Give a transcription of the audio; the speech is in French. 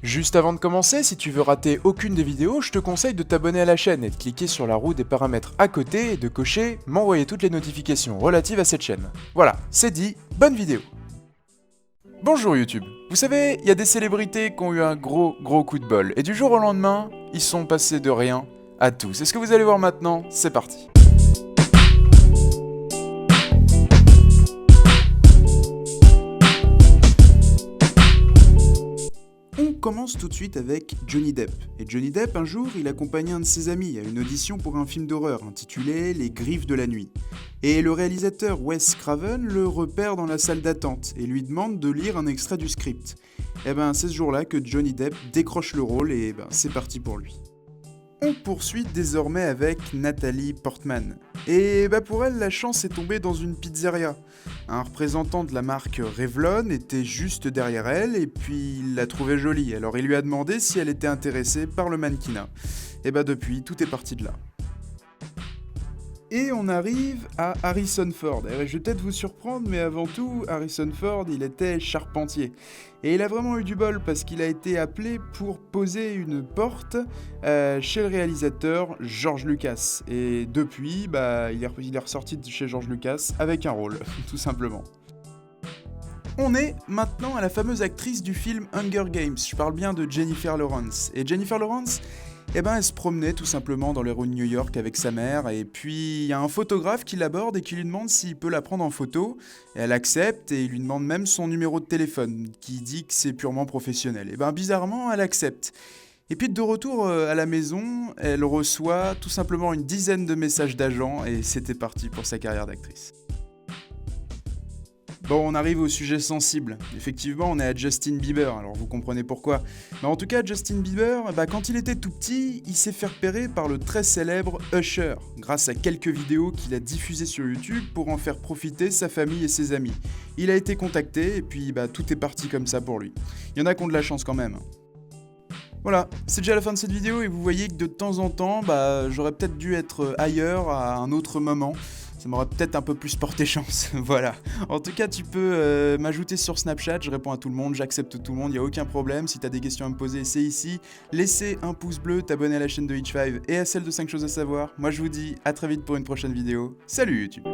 Juste avant de commencer, si tu veux rater aucune des vidéos, je te conseille de t'abonner à la chaîne et de cliquer sur la roue des paramètres à côté et de cocher « M'envoyer toutes les notifications relatives à cette chaîne ». Voilà, c'est dit, bonne vidéo. Bonjour YouTube. Vous savez, il y a des célébrités qui ont eu un gros coup de bol, et du jour au lendemain, ils sont passés de rien à tout. C'est ce que vous allez voir maintenant, c'est parti. On commence tout de suite avec Johnny Depp. Et Johnny Depp, un jour, il accompagnait un de ses amis à une audition pour un film d'horreur intitulé Les Griffes de la Nuit. Et le réalisateur Wes Craven le repère dans la salle d'attente et lui demande de lire un extrait du script. Et c'est ce jour-là que Johnny Depp décroche le rôle et c'est parti pour lui. On poursuit désormais avec Natalie Portman. Et pour elle, la chance est tombée dans une pizzeria. Un représentant de la marque Revlon était juste derrière elle et puis il l'a trouvée jolie. Alors il lui a demandé si elle était intéressée par le mannequinat. Et depuis, tout est parti de là. Et on arrive à Harrison Ford. Et je vais peut-être vous surprendre, mais avant tout, Harrison Ford, il était charpentier. Et il a vraiment eu du bol parce qu'il a été appelé pour poser une porte chez le réalisateur George Lucas. Et depuis, il est ressorti de chez George Lucas avec un rôle, tout simplement. On est maintenant à la fameuse actrice du film Hunger Games. Je parle bien de Jennifer Lawrence. Et Jennifer Lawrence, elle se promenait tout simplement dans les rues de New York avec sa mère, et puis il y a un photographe qui l'aborde et qui lui demande s'il peut la prendre en photo. Et elle accepte et il lui demande même son numéro de téléphone, qui dit que c'est purement professionnel. Et bizarrement, elle accepte. Et puis de retour à la maison, elle reçoit tout simplement une dizaine de messages d'agents et c'était parti pour sa carrière d'actrice. Bon, on arrive au sujet sensible. Effectivement, on est à Justin Bieber, alors vous comprenez pourquoi. Mais en tout cas, Justin Bieber, quand il était tout petit, il s'est fait repérer par le très célèbre Usher, grâce à quelques vidéos qu'il a diffusées sur YouTube pour en faire profiter sa famille et ses amis. Il a été contacté et puis tout est parti comme ça pour lui. Il y en a qui ont de la chance quand même. Voilà, c'est déjà la fin de cette vidéo et vous voyez que de temps en temps, j'aurais peut-être dû être ailleurs à un autre moment. Ça m'aurait peut-être un peu plus porté chance, voilà. En tout cas, tu peux m'ajouter sur Snapchat, je réponds à tout le monde, j'accepte tout le monde, il n'y a aucun problème. Si tu as des questions à me poser, c'est ici. Laissez un pouce bleu, t'abonner à la chaîne de Hitch5 et à celle de 5 choses à savoir. Moi je vous dis à très vite pour une prochaine vidéo. Salut YouTube!